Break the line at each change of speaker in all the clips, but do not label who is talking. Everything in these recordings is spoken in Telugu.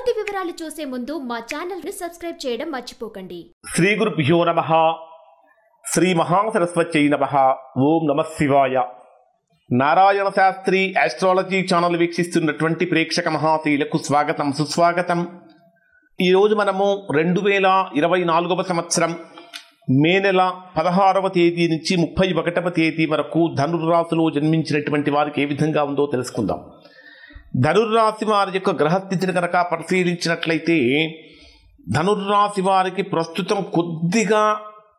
పూర్తి వివరాలు చూసే ముందు మా ఛానల్ ని సబ్స్క్రైబ్ చేయడం మర్చిపోకండి.
శ్రీ గురుభ్యో నమః. శ్రీ మహాసరస్వత్యై నమః. ఓం నమః శివాయ. నారాయణ శాస్త్రి ఆస్ట్రాలజీ ఛానల్ వీక్షిస్తున్నటువంటి ప్రేక్షక మహాశీలకు స్వాగతం, సుస్వాగతం. ఈరోజు మనము 2024వ సంవత్సరం మే నెల 16వ తేదీ నుంచి 31వ తేదీ వరకు ధనుర్రాశిలో జన్మించినటువంటి వారికి ఏ విధంగా ఉందో తెలుసుకుందాం. ధనుర్రాశి వారి యొక్క గ్రహస్థితిని కనుక పరిశీలించినట్లయితే ధనుర్రాశి వారికి ప్రస్తుతం కొద్దిగా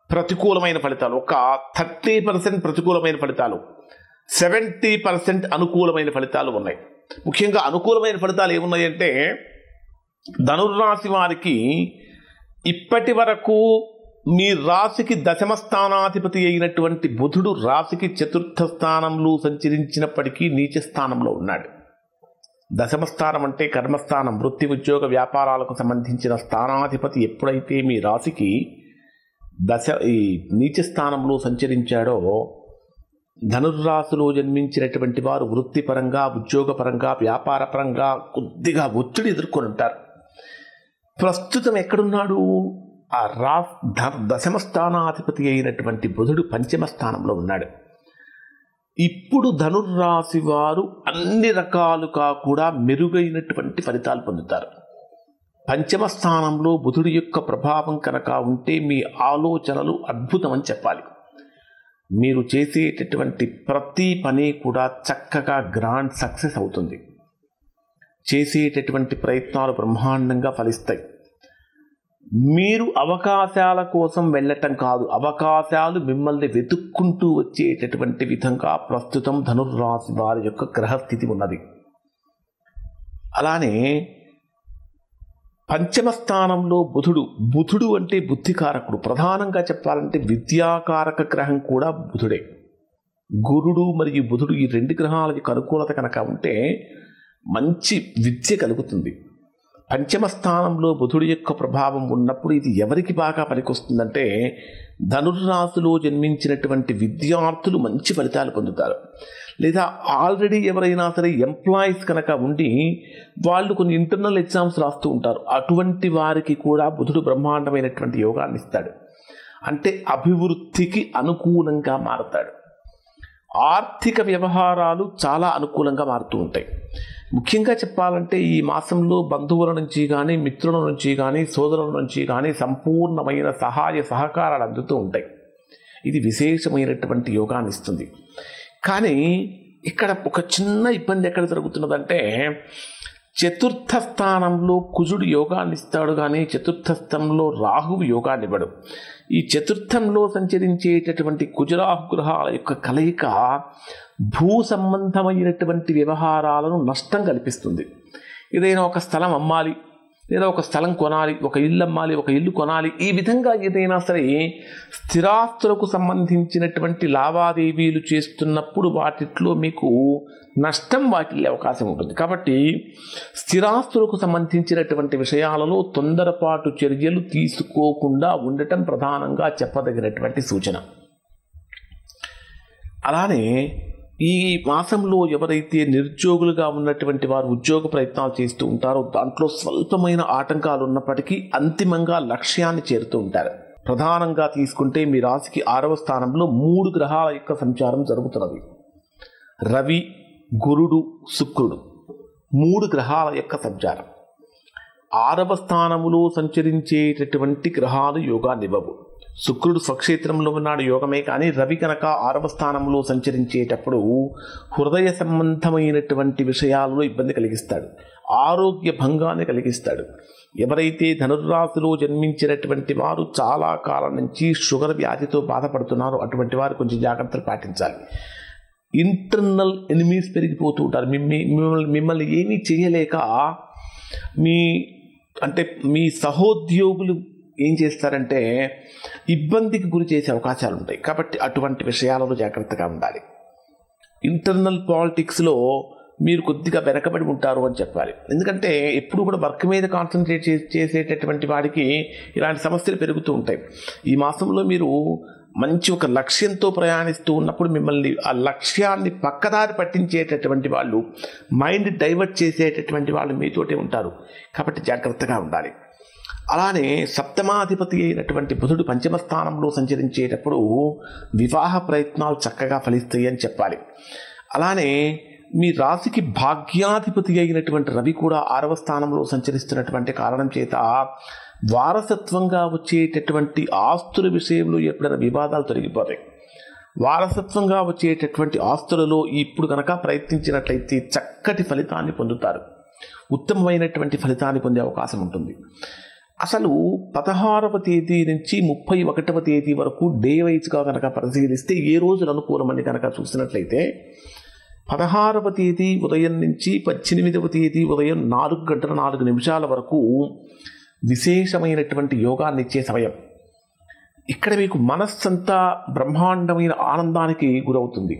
ప్రతికూలమైన ఫలితాలు, ఒక 30% ప్రతికూలమైన ఫలితాలు, 70% అనుకూలమైన ఫలితాలు ఉన్నాయి. ముఖ్యంగా అనుకూలమైన ఫలితాలు ఏమున్నాయంటే, ధనుర్రాశి వారికి ఇప్పటి వరకు మీ రాశికి దశమ స్థానాధిపతి అయినటువంటి బుధుడు రాశికి చతుర్థ స్థానంలో సంచరించినప్పటికీ నీచ స్థానంలో ఉన్నాడు. దశమ స్థానం అంటే కర్మస్థానం, వృత్తి ఉద్యోగ వ్యాపారాలకు సంబంధించిన స్థానాధిపతి ఎప్పుడైతే మీ రాశికి ఈ నీచ స్థానంలో సంచరించాడో ధనుర్రాశిలో జన్మించినటువంటి వారు వృత్తిపరంగా, ఉద్యోగపరంగా, వ్యాపారపరంగా కొద్దిగా ఒత్తిడి ఎదుర్కొని ఉంటారు. ప్రస్తుతం ఎక్కడున్నాడు? ఆ దశమ స్థానాధిపతి అయినటువంటి బుధుడు పంచమ స్థానంలో ఉన్నాడు. ఇప్పుడు ధనుర్రాశి వారు అన్ని రకాలుగా కూడా మెరుగైనటువంటి ఫలితాలు పొందుతారు. పంచమ స్థానంలో బుధుడి యొక్క ప్రభావం కనుక ఉంటే మీ ఆలోచనలు అద్భుతమని చెప్పాలి. మీరు చేసేటటువంటి ప్రతి పని కూడా చక్కగా గ్రాండ్ సక్సెస్ అవుతుంది. చేసేటటువంటి ప్రయత్నాలు బ్రహ్మాండంగా ఫలిస్తాయి. మీరు అవకాశాల కోసం వెళ్ళటం కాదు, అవకాశాలు మిమ్మల్ని వెతుక్కుంటూ వచ్చేటటువంటి విధంగా ప్రస్తుతం ధనుర్రాశి వారి యొక్క గ్రహస్థితి ఉన్నది. అలానే పంచమ స్థానంలో బుధుడు అంటే బుద్ధికారకుడు. ప్రధానంగా చెప్పాలంటే విద్యాకారక గ్రహం కూడా బుధుడే. గురుడు మరియు బుధుడు ఈ రెండు గ్రహాల యొక్క అనుకూలత కనుక ఉంటే మంచి విద్య కలుగుతుంది. పంచమ స్థానంలో బుధుడి యొక్క ప్రభావం ఉన్నప్పుడు ఇది ఎవరికి బాగా పనికొస్తుందంటే, ధనుర్రాశిలో జన్మించినటువంటి విద్యార్థులు మంచి ఫలితాలు పొందుతారు. లేదా ఆల్రెడీ ఎవరైనా సరే ఎంప్లాయీస్ కనుక ఉండి వాళ్ళు కొన్ని ఇంటర్నల్ ఎగ్జామ్స్ రాస్తూ ఉంటారు, అటువంటి వారికి కూడా బుధుడు బ్రహ్మాండమైనటువంటి యోగాన్ని ఇస్తాడు. అంటే అభివృద్ధికి అనుకూలంగా మారుతాడు. ఆర్థిక వ్యవహారాలు చాలా అనుకూలంగా మారుతూ ఉంటాయి. ముఖ్యంగా చెప్పాలంటే ఈ మాసంలో బంధువుల నుంచి కానీ, మిత్రుల నుంచి కానీ, సోదరుల నుంచి కానీ సంపూర్ణమైన సహాయ సహకారాలు అందుతూ ఉంటాయి. ఇది విశేషమైనటువంటి యోగాన్ని ఇస్తుంది. కానీ ఇక్కడ ఒక చిన్న ఇబ్బంది ఎక్కడ జరుగుతున్నదంటే, చతుర్థ స్థానంలో కుజుడు యోగాన్ని ఇస్తాడు కానీ చతుర్థ స్థానంలో రాహువు యోగాన్ని ఇవ్వడు. ఈ చతుర్థంలో సంచరించేటటువంటి కుజరాహు గ్రహాల యొక్క కలయిక భూ సంబంధమైనటువంటి వ్యవహారాలను నష్టం కల్పిస్తుంది. ఏదైనా ఒక స్థలం అమ్మాలి, లేదా ఒక స్థలం కొనాలి, ఒక ఇల్లు అమ్మాలి, ఒక ఇల్లు కొనాలి, ఈ విధంగా ఏదైనా సరే స్థిరాస్తులకు సంబంధించినటువంటి లావాదేవీలు చేస్తున్నప్పుడు వాటిలో మీకు నష్టం వాటిల్లే అవకాశం ఉంటుంది. కాబట్టి స్థిరాస్తులకు సంబంధించినటువంటి విషయాలలో తొందరపాటు చర్యలు తీసుకోకుండా ఉండటం ప్రధానంగా చెప్పదగినటువంటి సూచన. అలానే ఈ మాసంలో ఎవరైతే నిరుద్యోగులుగా ఉన్నటువంటి వారు ఉద్యోగ ప్రయత్నాలు చేస్తూ ఉంటారో దాంట్లో స్వల్పమైన ఆటంకాలు ఉన్నప్పటికీ అంతిమంగా లక్ష్యాన్ని చేరుతూ ఉంటారు. ప్రధానంగా తీసుకుంటే మీ రాశికి 6వ స్థానంలో 3 గ్రహాల యొక్క సంచారం జరుగుతున్నది. రవి, గురుడు, శుక్రుడు, 3 గ్రహాల యొక్క సంచారం. 6వ స్థానములో సంచరించేటటువంటి గ్రహాలు యోగాన్ని ఇవ్వవు. శుక్రుడు స్వక్షేత్రంలో ఉన్నాడు, యోగమే. కానీ రవి కనుక 6వ స్థానంలో సంచరించేటప్పుడు హృదయ సంబంధమైనటువంటి విషయాలలో ఇబ్బంది కలిగిస్తాడు, ఆరోగ్య భంగాన్ని కలిగిస్తాడు. ఎవరైతే ధనుర్రాశిలో జన్మించినటువంటి వారు చాలా కాలం నుంచి షుగర్ వ్యాధితో బాధపడుతున్నారో అటువంటి వారు కొంచెం జాగ్రత్తలు పాటించాలి. ఇంటర్నల్ ఎనిమీస్ పెరిగిపోతూ ఉంటారు. మిమ్మల్ని ఏమీ చేయలేక మీ సహోద్యోగులు ఏం చేస్తారంటే ఇబ్బందికి గురి చేసే అవకాశాలు ఉంటాయి. కాబట్టి అటువంటి విషయాలలో జాగ్రత్తగా ఉండాలి. ఇంటర్నల్ పాలిటిక్స్లో మీరు కొద్దిగా వెనకబడి ఉంటారు అని చెప్పాలి. ఎందుకంటే ఎప్పుడు కూడా వర్క్ మీద కాన్సన్ట్రేట్ చేసేటటువంటి వాడికి ఇలాంటి సమస్యలు పెరుగుతూ ఉంటాయి. ఈ మాసంలో మీరు మంచి ఒక లక్ష్యంతో ప్రయాణిస్తూ ఉన్నప్పుడు మిమ్మల్ని ఆ లక్ష్యాన్ని పక్కదారి పట్టించేటటువంటి వాళ్ళు, మైండ్ డైవర్ట్ చేసేటటువంటి వాళ్ళు మీతోటే ఉంటారు. కాబట్టి జాగ్రత్తగా ఉండాలి. అలానే సప్తమాధిపతి అయినటువంటి బుధుడు పంచమ స్థానంలో సంచరించేటప్పుడు వివాహ ప్రయత్నాలు చక్కగా ఫలిస్తాయి అని చెప్పాలి. అలానే మీ రాశికి భాగ్యాధిపతి అయినటువంటి రవి కూడా 6వ స్థానంలో సంచరిస్తున్నటువంటి కారణం చేత వారసత్వంగా వచ్చేటటువంటి ఆస్తుల విషయంలో ఎప్పుడైనా వివాదాలు తొలగిపోతాయి. వారసత్వంగా వచ్చేటటువంటి ఆస్తులలో ఇప్పుడు కనుక ప్రయత్నించినట్లయితే చక్కటి ఫలితాన్ని పొందుతారు. ఉత్తమమైనటువంటి ఫలితాన్ని పొందే అవకాశం ఉంటుంది. అసలు 16వ తేదీ నుంచి 31వ తేదీ వరకు డే వైజ్గా కనుక పరిశీలిస్తే ఏ రోజులు అనుకూలమని కనుక చూసినట్లయితే 16వ తేదీ ఉదయం నుంచి 18వ తేదీ ఉదయం 4:04 వరకు విశేషమైనటువంటి యోగాన్ని ఇచ్చే సమయం. ఇక్కడ మీకు మనస్సంతా బ్రహ్మాండమైన ఆనందానికి గురవుతుంది.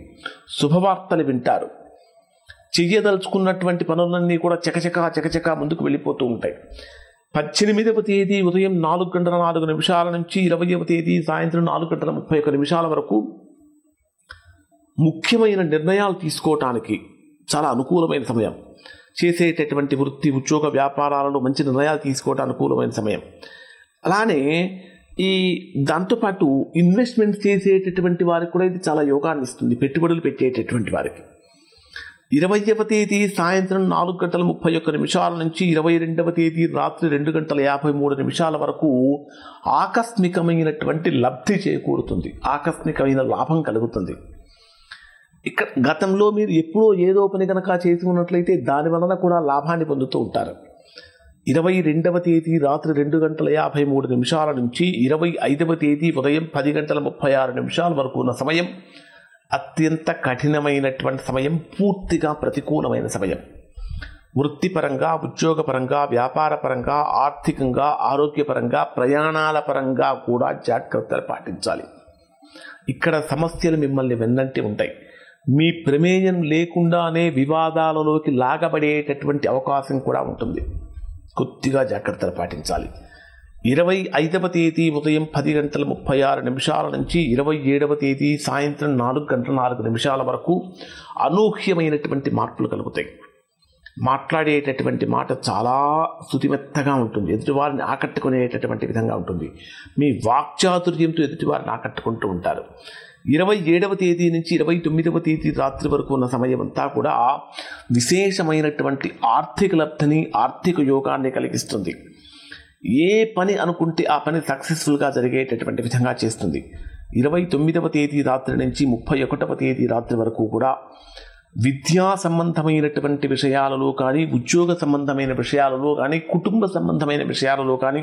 శుభవార్తలు వింటారు. చెయ్యదలుచుకున్నటువంటి పనులన్నీ కూడా చకచకా ముందుకు వెళ్ళిపోతూ ఉంటాయి. 18వ తేదీ ఉదయం 4:04 నుంచి 20వ తేదీ సాయంత్రం 4:31 వరకు ముఖ్యమైన నిర్ణయాలు తీసుకోవటానికి చాలా అనుకూలమైన సమయం. చేసేటటువంటి వృత్తి, ఉద్యోగ, వ్యాపారాలలో మంచి నిర్ణయాలు తీసుకోవడానికి అనుకూలమైన సమయం. అలానే ఈ దాంతోపాటు ఇన్వెస్ట్మెంట్ చేసేటటువంటి వారికి కూడా ఇది చాలా యోగాన్ని ఇస్తుంది. పెట్టుబడులు పెట్టేటటువంటి వారికి 20వ తేదీ సాయంత్రం 4:31 నుంచి 22వ తేదీ రాత్రి 2:53 వరకు ఆకస్మికమైనటువంటి లబ్ధి చేకూరుతుంది. ఆకస్మికమైన లాభం కలుగుతుంది. ఇక్కడ గతంలో మీరు ఎప్పుడో ఏదో పని కనుక చేసి ఉన్నట్లయితే దాని వలన కూడా లాభాన్ని పొందుతూ ఉంటారు. 22వ తేదీ రాత్రి 2:53 నుంచి 25వ తేదీ ఉదయం 10:36 వరకు ఉన్న సమయం అత్యంత కఠినమైనటువంటి సమయం, పూర్తిగా ప్రతికూలమైన సమయం. వృత్తిపరంగా, ఉద్యోగపరంగా, వ్యాపారపరంగా, ఆర్థికంగా, ఆరోగ్యపరంగా, ప్రయాణాల పరంగా కూడా జాగ్రత్తలు పాటించాలి. ఇక్కడ సమస్యలు మిమ్మల్ని వెన్నంటి ఉంటాయి. మీ ప్రమేయం లేకుండానే వివాదాలలోకి లాగబడేటటువంటి అవకాశం కూడా ఉంటుంది. కొద్దిగా జాగ్రత్తలు పాటించాలి. 25వ తేదీ ఉదయం 10:36 నుంచి 27వ తేదీ సాయంత్రం 4:04 వరకు అనూహ్యమైనటువంటి మార్పులు కలుగుతాయి. మాట్లాడేటటువంటి మాట చాలా శుతిమెత్తగా ఉంటుంది. ఎదుటివారిని ఆకట్టుకునేటటువంటి విధంగా ఉంటుంది. మీ వాక్చాతుర్యంతో ఎదుటివారిని ఆకట్టుకుంటూ ఉంటారు. 27వ తేదీ నుంచి 29వ తేదీ రాత్రి వరకు ఉన్న సమయం అంతా కూడా విశేషమైనటువంటి ఆర్థిక లబ్ధిని, ఆర్థిక యోగాన్ని కలిగిస్తుంది. ఏ పని అనుకుంటే ఆ పని సక్సెస్ఫుల్గా జరిగేటటువంటి విధంగా చేస్తుంది. 29వ తేదీ రాత్రి నుంచి 31వ తేదీ రాత్రి వరకు కూడా విద్యా సంబంధమైనటువంటి విషయాలలో కానీ, ఉద్యోగ సంబంధమైన విషయాలలో కానీ, కుటుంబ సంబంధమైన విషయాలలో కానీ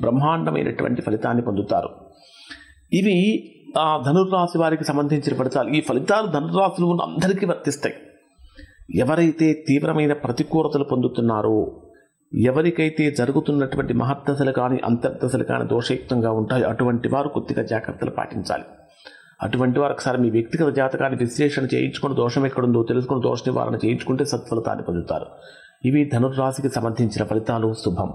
బ్రహ్మాండమైనటువంటి ఫలితాన్ని పొందుతారు. ఇవి ధనుర్రాశి వారికి సంబంధించిన ఫలితాలు. ఈ ఫలితాలు ధనుర్రాశులు ఉన్న అందరికీ వర్తిస్తాయి. ఎవరైతే తీవ్రమైన ప్రతికూలతలు పొందుతున్నారో, ఎవరికైతే జరుగుతున్నటువంటి మహర్దశలు కానీ అంతర్దశలు కానీ దోషయుక్తంగా ఉంటాయో అటువంటి వారు కొద్దిగా జాగ్రత్తలు పాటించాలి. అటువంటి వారు ఒకసారి మీ వ్యక్తిగత జాతకాన్ని విశ్లేషణ చేయించుకుని దోషం ఎక్కడుందో తెలుసుకుని దోష నివారణ చేయించుకుంటే సత్ఫలితాన్ని పొందుతారు. ఇవి ధనుర్రాశికి సంబంధించిన ఫలితాలు. శుభం.